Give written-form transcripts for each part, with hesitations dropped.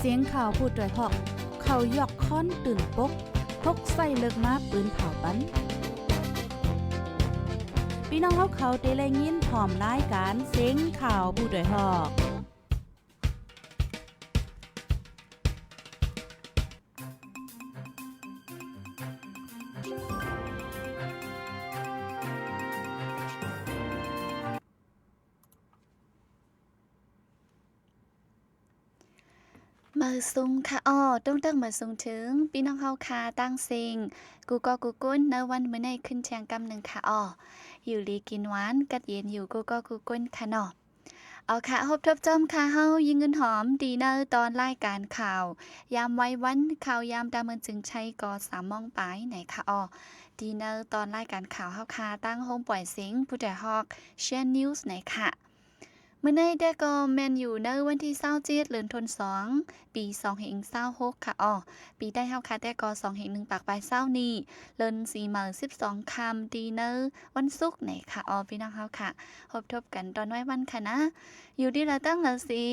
สียงข่าวพูดด้วยหอกเขายอกค้อนตื่นปกพกใส่เลิกมาปืนเผาปันพี่น้องเขาได้แลยินพร้อมรายการเสียงข่าวผู้ด้วยหอกมาซุงค่ะต้องตั้งมาซุงถึงพี่น้องเฮาคาตั้งซิงกูก็กูก้นในวันมื้อในขึ้นแชงกำหนึ่งค่ะอยู่ลีกินหวานกัดเย็นอยู่กูก็กูก้นค่ะเอาค่ะฮบทบจอมค่ะเฮายิงเงินหอมดีเนอร์ตอนรายการข่าวยามไว้วันข่าวยามดาเมินจึงใช้ก3 โมงปลายไหนค่ะดีเนอร์ตอนรายการข่าวเฮาคาตั้งโฮมปล่อยเสียงผู้แต่ฮอกเชียร์นิวส์ไหนค่ะเมื่อในได้ก็แมนอยู่ในวันที่27เดือนธันวาคมปี2526ค่ะปีได้เฮาค่ะแต่ก็2/1ปากปลาย20นี้เดือน12ค่ำดีเนอร์วันศุกร์ไหนค่ะพี่น้องเฮาค่ะพบทบกันตอนไว้วันค่ะนะอยู่ดีละตั้งละสี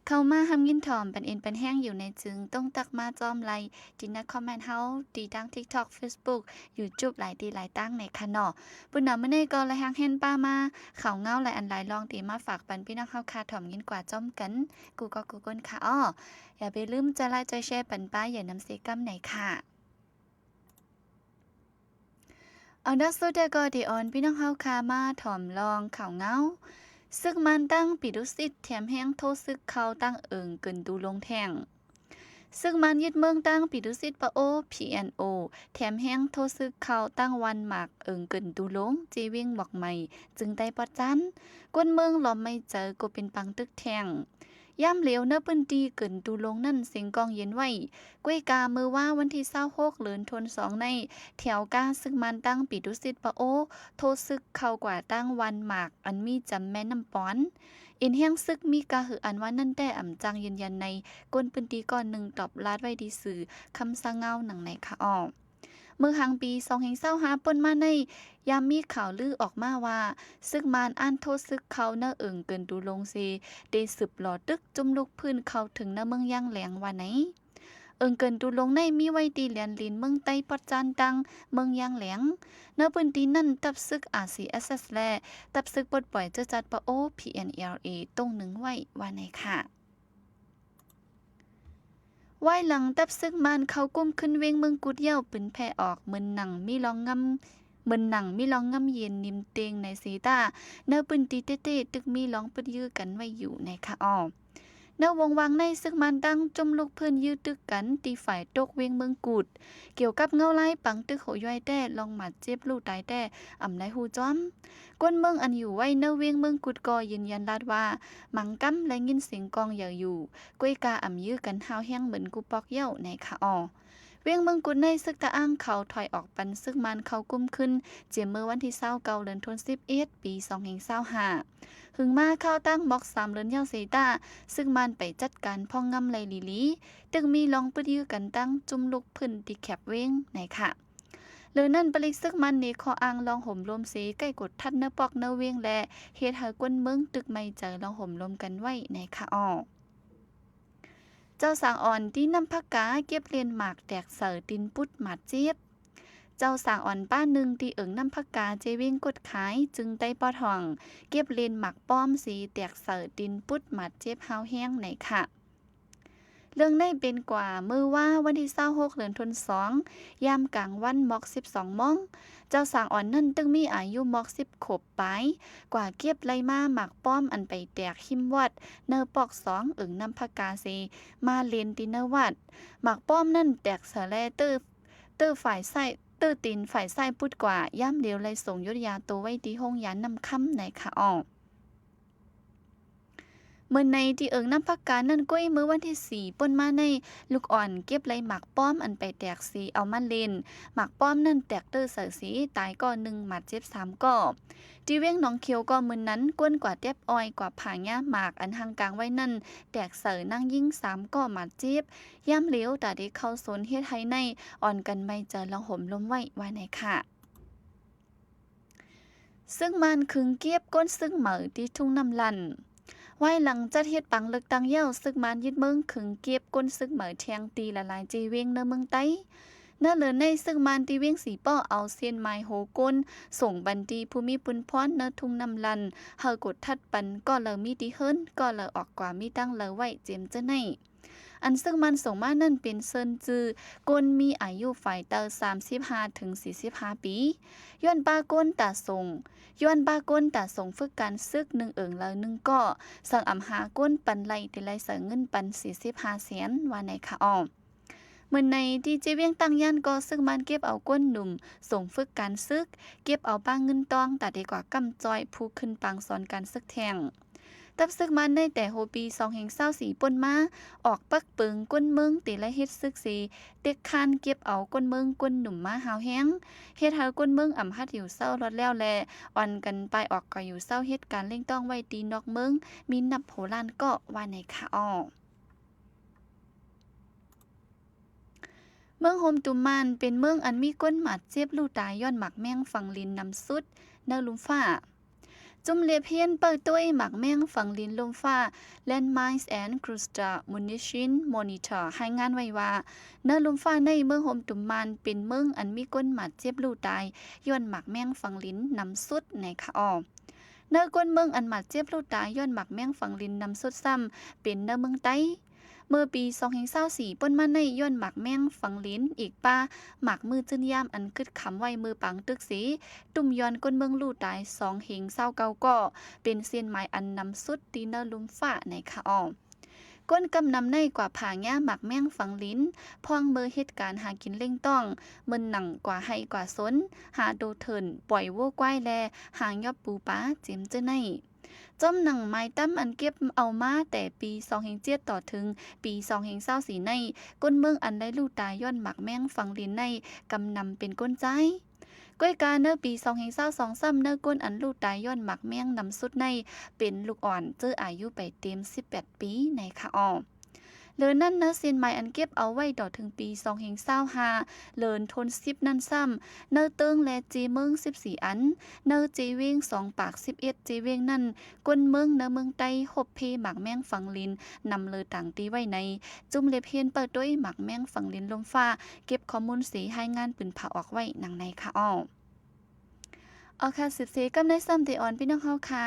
เข้ามาทำยินถ่อมเป็นเอ็นเป็นแห้งอยู่ในจึงต้องตักมาจอมไลดินนะคอมเมนต์เฮาดีดัง TikTok Facebook YouTube หลายดีหลายตั้งในค่ะปุ่นน่ะมื้อนี้ก็ละหังเห็นป้ามาข่าวเงาหลายอันหลายลองตีมาฝากปันพี่น้องเฮาค่ะถ่อมยินกว่าจ้อมกันกูก็กูก้นค่ะอย่าไปลืมจะไลค์จะแชร์ปันป้าอย่านำเสกำไหนค่ะเอาดักสุดแต่ก็ดีออนพี่น้องเฮาค่ะมาถ่อมลองข่าวเงาซึกมันตั้งปิดุสิตแถมแห้งโทษซึกเขาตั้งเอิงเกินดูลงแท่งซึ่งมันยึดเมืองตั้งปิดุสิตปะโอ PNO แถมแห้งโทษซึกเขาตั้งวันหมากเอิงเกินดูลงจีวิ่งบอกใหม่จึงได้ปอดจันกวนเมืองหลอมไม่เจอก็เป็นปังตึกแทงย่ำเหลียวเนื้อปืนตีเกินดูลงนั่นเสียงกองเย็นไว้ก้วยกามือว่าวันที่26เดือนธันวาคมในแถวกาซึ่งมันตั้งปิดุสิตปะโอโทษซึกเขากว่าตั้งวันหมากอันมีจำแม่น้ำป้อนอินแห้งซึกมีกาหืออันว่านั่นแต่อ่ำจังยืนยันในก้นปืนตีก่อนหนึ่งตอบลาดไว้ดีสื่อคำสั่งเงาหนังในค่ะเมื่อหังปี2025ป่นมาในยามมีข่าวลือออกมาว่าซึกมานอ่านโทษซึกเขาเนื้อเอิงเกินดูลงซีได้สืบหลอตึกจุ่มลูกพื้นเขาถึงเนื้อเมืองย่างแหลงว่าไหนเอิงเกินดูลงในมีไว้ตีเหลียนลินเมืองไต้ปอดจานดังเมืองย่างแหลงเนื้อพื้นที่นั่นตับซึก RCSS และตับซึกปลดปล่อยเจ้าจัดปะโอ PNLA ตรงหนึ่งไว้ว่าไหนค่ะไว้หลังตับซึกมันเขากุ้มขึ้นเวงเมืองกุดเย้าปืนแพ่ออกเหมือนหนังมีลองงำเย็นนิมเตงในสีตาเนื้อปืนตีเต้ๆตึกมีลองปืนยื้อกันไว้อยู่ในค่ะเนื้อวงวางในซึกมันตั้งจมลูกเพื่อนยื้อตึกกันตีฝ่ายตกเวงเมืองกุดเกี่ยวกับเงาไล่ปังตึกโหย่อยแต่ลองหมัดเจ็บลูกตายแต่อ่ำในหูจ้อมก้นเมืองอันอยู่ไว้เนื้อเวงเมืองกุดก็ยืนยันลาดว่ามังกำและยินเสียงกองอย่าอยู่ก้วยกาอ่ำยื้อกันห้าวแห้งเหมือนกูปอกเย้าในค่ะเวียงเมืองกุดในซึกตะอ้างเขาถอยออกปันซึกมันเขากุ้มขึ้นเจียมเมื่อวันที่29เดือนธันวาคมปี2025หึงมาเข้าตั้งบ็อก3เดือนเย้าเซตาซึ่งมันไปจัดการพ่องงำไลลีตึงมีลองปึดยื้อกันตั้งจุ่มลูกพื้นที่แคบเว้งไหนค่ะหรือนั่นปลิกซึกมันนี่ขออ้างลองห่มลมสีใกล้กดทัดเนื้อปอกเนื้อเวียงและเฮ็ดให้กวนเมืองตึกไม่เจอลองห่มลมกันไว้ไหนค่ะเจ้าสางอ่อนที่นำผักกาเก็บเลียนหมากแตกเสือตินปุดหมาดเจี๊ยบเจ้าสางอ่อนป้าหนึ่งที่เอิงนำผักกาเจวิ่งกดขายจึงได้ปอทองเก็บเลียนหมากป้อมสีแตกเสือตินปุดหมาดเจี๊ยบหาวแห้งไหนค่ะเรื่องได้เป็นกว่ามือว่าวันที่26เดือนธันวาคมยามกลางวันมอก12 โมงเจ้าสางอ่อนนั่นตึงมีอายุมอก10 ขวบไปกว่าเก็บไล่มาหมากป้อมอันไปแตกหิมวัดเนอปอก2เอิงนำผักกาเซมาเลนตินเนอวัดหมากป้อมนั่นแตกเสแลเตอฝ่ายไส้เตอตีนฝ่ายไส้พุดกว่าย่ำเดียวไล่ส่งยุทธยาตัวไว้ที่ห้องยานนำค่ำไหนค่ะเมื่อในที่เอิงน้ำพักการนั่นก้อยมื้อวันที่4ป่นมาในลูกอ่อนเก็บไหลหมากป้อมอันไปแตกสีเอามาเล่นหมากป้อมนั่นแตกเตอร์เสือสีตายก็1หมัดเจ็บ3ก็ที่เว้งหนองเขียวก็มื้อนั้นก้นกว่าเต็บอ้อยกว่าผางหญ้าหมากอันห่างกลางไว้นั่นแตกเสือนั่งยิง3ก็หมัดเจ็บย่ำเหลวแต่ได้เข้าสนเฮ็ดให้ในอ่อนกันไม่เจอลองห่มลมไว้ว่าไหนค่ะซึ่งมันคึงเก็บก้นซึ่งเหมือที่ทุ่งน้ำลัน ไว้หลังจัดเฮ็ดปังเลือกตั้งเย้าซึกมันยึดเมืองขึงเก็บก้นซึกเหมือแทงตีละลายจีเวงเนเมืองไต้เนื้อเหลือในซึกมันตีเวงสีป้อเอาเซียนไม้โหก้นส่งบันดีภูมิปุนพรเนื้อทุ่งน้ำลันเฮากดทัดปันก็เลอมีดีเฮิรนก็เลอออกกว่ามีตั้งเลอไว้เจมเจ้าในอันซึ่งมันส่งมานั่นเป็นเซินจือก้นมีอายุฝ่ายเตอ35ถึง45ปีย้อนป้าก้นตาส่งฝึกการซึกหนึ่งแล้วหนึ่งก็สั่งอำหาก้นปันไลติไลเสเงินปัน45แสนว่าในค่ะอ้อเหมือนในที่เจเวียงตั้งย่านก็ซึ่งมันเก็บเอาก้นหนุ่มส่งฝึกการซึกเก็บเอาป้างเงินตองแต่ดีกว่ากำจอยผู้ขึ้นปังสอนการซึกแทงตับซึกมันในแต่โฮปี2024ป่นมาออกปักปึงก้นเมืองติและเฮ็ดซึกสีเด็กคานเก็บเอาก้นเมืองก้นหนุ่มมาหาวแห้งเฮ็ดให้ก้นเมืองอำหัดอยู่เศร้ารอดแล้วแลอ่อนกันไปออกก็อยู่เศร้าเฮ็ดการเล่งต้องไว้ตีนอกเมืองมีนับโหล้านก็ว่าในค่ะอ้อเมืองโฮมตุมานเป็นเมืองอันมีก้นหมัดเจ็บลู่ตายย้อนหมักแมงฝั่งลินนำสุดเนลุมฟ้าจุมเลียเพียนเปิดตัวหมักแมงฝั่งลินลมฟ้า Landmines and Cluster Munition Monitor ให้งานไว้ว่าเนลมฟ้าในเมืองโฮมตุมมานเป็นเมืองอันมีก้นหมัดเจ็บลู่ตายย้อนหมักแมงฝั่งลินนำสุดในค่ะอ้อเนก้นเมืองอันหมัดเจ็บลู่ตายย้อนหมักแมงฝั่งลินนำสุดซ้ำเป็นเมืองไต้เมื่อปี2024ป่นมาในย้อนหมักแมงฝังลิ้นอีกป้าหมักมือจื้นยามอันกึดขำไว้มือปังตึกสีตุ่มย้อนก้นเมืองลู่ตาย2เหง29ก็เป็นเส้นหมายอันนำสุดตีเนอร์ลุมฟ้าในค่ะอ้อก้นกำนำในกว่าผาหญ้าหมักแมงฝังลิ้นพองเบอร์เหตุการณ์หากินเล่งต้องมึนหนังกว่าให้กว่าสนหาโดเถินปล่อยวัวควายแลหางยอบปูป้าเจียมเจ้าในจอมหนังไม้ตั้มอันเก็บเอามาแต่ปี2007ต่อถึงปี2024ในก้นเมืองอันได้ลู่ตายย้อนหมักแมงฝังลิ้นในกำนำเป็นก้นใจก้อยกาเนอปี2022ซ้ำเนอก้นอันลู่ตายย้อนหมักแมงนำสุดในเป็นลูกอ่อนเจออายุไปเต็ม18ปีในค่ะอ้อเลินนั่นเนอเซียนไม้อันเก็บเอาไว้ต่อถึงปี2025เลินทน10นั่นซ้ำเนอเติงและจีเมือง14อันเนอจีเวง2ปาก11จีเวงนั่นก้นเมืองเนอเมืองใต้หบเพหมักแมงฝังลินนำเลยต่างตีไว้ในจุ่มเล็บเฮียนเปิดด้วยหมักแมงฝังลินลมฟ้าเก็บข้อมูลสีให้งานปืนผ่าออกไว้หนังในค่ะอ้อค่ะสืบเสกำได้ซ้ำตีอ่อนพี่น้องเฮาค่ะ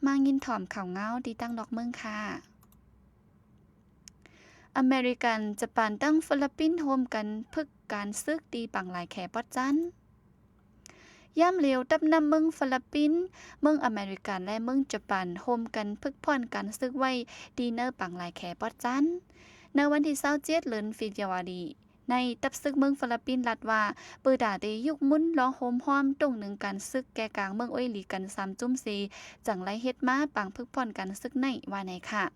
มายินถ่อมข่าวเงาดีตั้งดอกเมืองค่ะอเมริกันจะปานตั้งฟิลิปปินส์โฮมกันพึกการซึกตีปังหลายแขปอดจันย่ำเหลียวตับนำเมืองฟิลิปปินส์เมืองอเมริกันและเมืองญี่ปุ่นโฮมกันพึกพ่อนการซึกไว้ดีเนอร์ปังหลายแขปอดจันในวันที่27เดือนฟิวารีในตับซึกเมืองฟิลิปปินส์รัฐว่าเปิดด่าได้ยุกมุนล้อโฮมห้อมตรงหนึ่งการซึกแก่กลางเมืองอ้อยหลีกัน3จุ่ม4จังไรเฮ็ดมาปังพึกพ่อนการซึกในว่าไหนค่ะ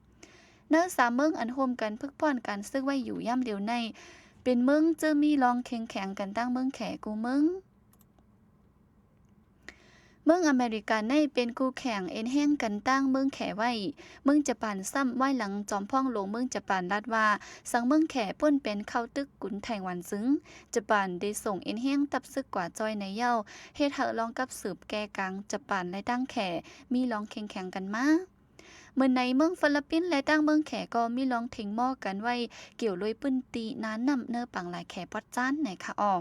เนื้อ3เมืองอันโฮมกันพึกพ่อนการซึกไว้อยู่ย่ำเดียวในเป็นเมืองเจอมีลองแข็งกันตั้งเมืองแขกูเมืองอเมริกันในเป็นคู่แข่งเอ็นแห้งกันตั้งเมืองแขไว้เมืองญี่ปุ่นซ้ำไว้หลังจอมพ่องหลวงเมืองญี่ปุ่นรัฐว่าสังเมืองแขป่นเป็นเข้าตึกกุนไต้หวันซึ้งญี่ปุ่นได้ส่งเอ็นแห้งตับซึกกว่าจอยในเย้าเฮ็ดให้ลองกับสืบแก่กลางญี่ปุ่นและตั้งแขมีลองแข่งกันมาเมื่อในเมืองฟิลิปปินส์และตั้งเมืองแขก็มีลองเทงหม้อกันไว้เกี่ยวลอยปืนตีน้านำเนื้อปังหลายแขปอดจ้านในค่ะอ้อ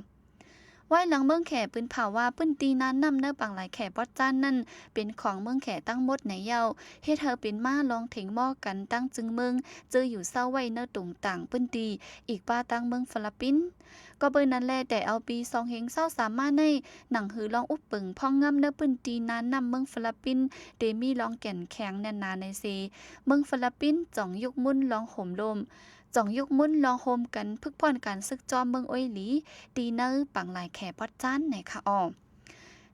ไว้หลังเมืองแขปืนเผาว่าปืนตีนั้นนำเนื้อปังหลายแขปอดจ้านนั่นเป็นของเมืองแขตั้งหมดในเย้าเฮ็ดเธอเป็นมาลองเถงหม้อกันตั้งจึงเมืองเจออยู่เศร้าไว้เนื้อตุ่งต่างปืนตีอีกป้าตั้งเมืองฟิลิปปินส์ก็เบอร์นั้นแลแต่เอาปี2023มาในหนังหือลองอุบปึงพ่องงำเนื้อปืนตีนั้นนำเมืองฟิลิปปินส์เดมีลองแก่นแข็งแน่นนาในเซเมืองฟิลิปปินส์จ่องยุกมุ่นลองห่มลมจ่องยุกมุนลองโฮมกันพึกพ่อนการซึกจอมเมืองอ้อยหลีตีเนอร์ปังหลายแขปอดจ้านในค่ะอ้อ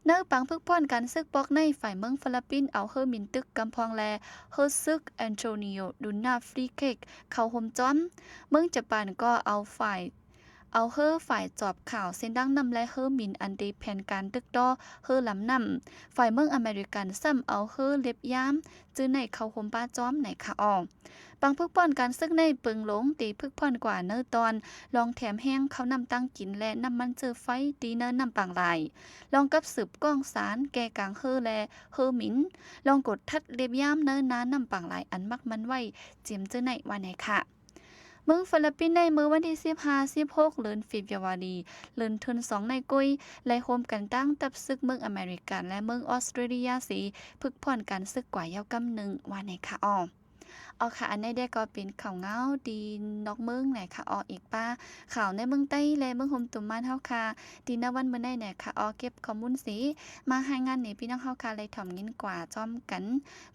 เนอร์ปังพึกพ่อนการซึกปอกในฝ่ายเมืองฟิลิปปินส์เอาเฮอมินตึกกำพองแลเฮอซึกแอนโทนิโอดูนาฟรีเกกเข้าโฮมจอมเมืองญี่ปุ่นก็เอา เอาเฮ้อฝ่ายจอบข่าวเส้นดังนำและเฮ้อหมินอันดีแผนการตึกดอเฮ้อลำนำฝ่ายเมืองอเมริกันซ้ำเอาเฮ้อเล็บย้ำจื้อในเขาห่มป้าจ้อมในค่ะออกบางพึกพ่อนการซึกในปึงหลงตีพึกพ่อนกว่าเนื้อตอนลองแถมแห้งเขานำตั้งกินและนำมันเจอไฟตีเนื้อนำปังลายลองกับสืบก้องสารแกกลางเฮ้อและเฮ้อหมินลองกดทัดเล็บย้ำเนื้อน้านำปังลายอันมักมันไว้เจียมจื้อในวันไหนค่ะเมืองฟิลิปปินส์ในมื้อวันที่15-16เดือนฟิบรวารีเดือนธันวาคมในกุยไล่โฮมกันตั้งตับศึกเมืองอเมริกันและเมืองออสเตรเลียสีพึกพ่อนกันศึกกว่ายาวกำหนึ่งว่าในค่ะเอาค่ะอันนี้ได้ก็เป็นข่าวเงาดีนอกเมืองไหนค่ะอีกป้าข่าวในเมืองใต้และเมืองโฮมตุ่มบ้านเฮาค่ะดีณวันมื้อในเนี่ยค่ะเก็บข้อมูลสีมาให้งานนี่พี่น้องเฮาค่ะเลยถ่อมยินกว่าจ้อมกัน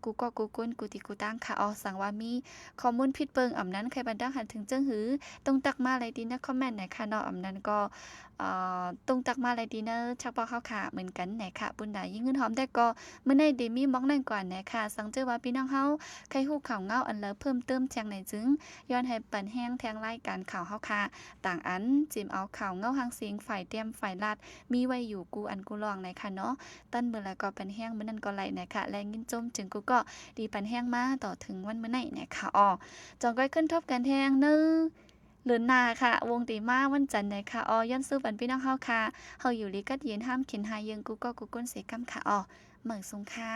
กูก็กูกุนกูติกูตั้งค่ะสั่งว่ามีข้อมูลผิดเปิงอำนั้นใครบันดังหันถึงเจิ้งหือต้องตักมาเลยดีนะคอมเมนต์ไหนค่ะอำนั้นก็ตรงตักมาเลยดีเนอร์ชักบอกเข้าค่ะเหมือนกันไหนค่ะบุญดายิ่งเงินหอมได้ก็เมื่อในเดมี่มองนั่นกว่าไหนค่ะสังเจอว่าพี่น้องเฮาใครฮู้ข่าวเงาอันเลิศเพิ่มเติมแจ้งไหนจึงย้อนให้เปิ้นแห้งแทงรายการข่าวเฮาค่ะต่างอันจิมเอาข่าวเงาหางเสียงฝ่ายเตรียมฝ่ายลาดมีไว้อยู่กูอันกูลองไหนค่ะเนาะตั้นเมื่อแล้วก็เป็นแห้งมื้อนั้นก็ไหลไหนค่ะแรงยินจมจึงกูก็ดีปันแห้งมาต่อถึงวันมื้อไหนไหนค่ะจองก้อยขึ้นทบกันแทงเนื้อเลือนนาค่ะวงตีมาวันจันทร์นะคะย้อนซื้อปันพี่น้องเฮาค่ะเฮาอยู่ลิกัดเย็นห้ามเข็นหายังกูก็กูก้นเสกำค่ะเหมือนซุงค่ะ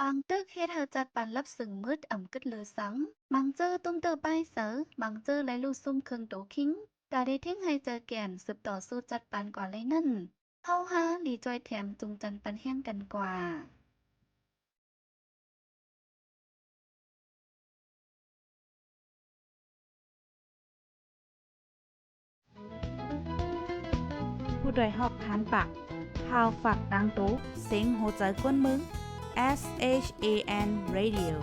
บางตึกเฮ็ดให้จัดปันรับสึงมืดอ่ำกึดเลยสังบางเจอตุ้มเตอไปเสอบางเจอไหลลูซุ่มเครื่องโตคิงกาได้ทิ้งให้เจอแก่นสืบต่อสู้จัดปันกว่าเลยนั่นเฮาฮาดีจอยแถมจุงจันปันแห้งกันกว่าผู้โดยหอกฐานปักพาวฝากดังตู้เซ็งโหใจกวนมึง S H A N Radio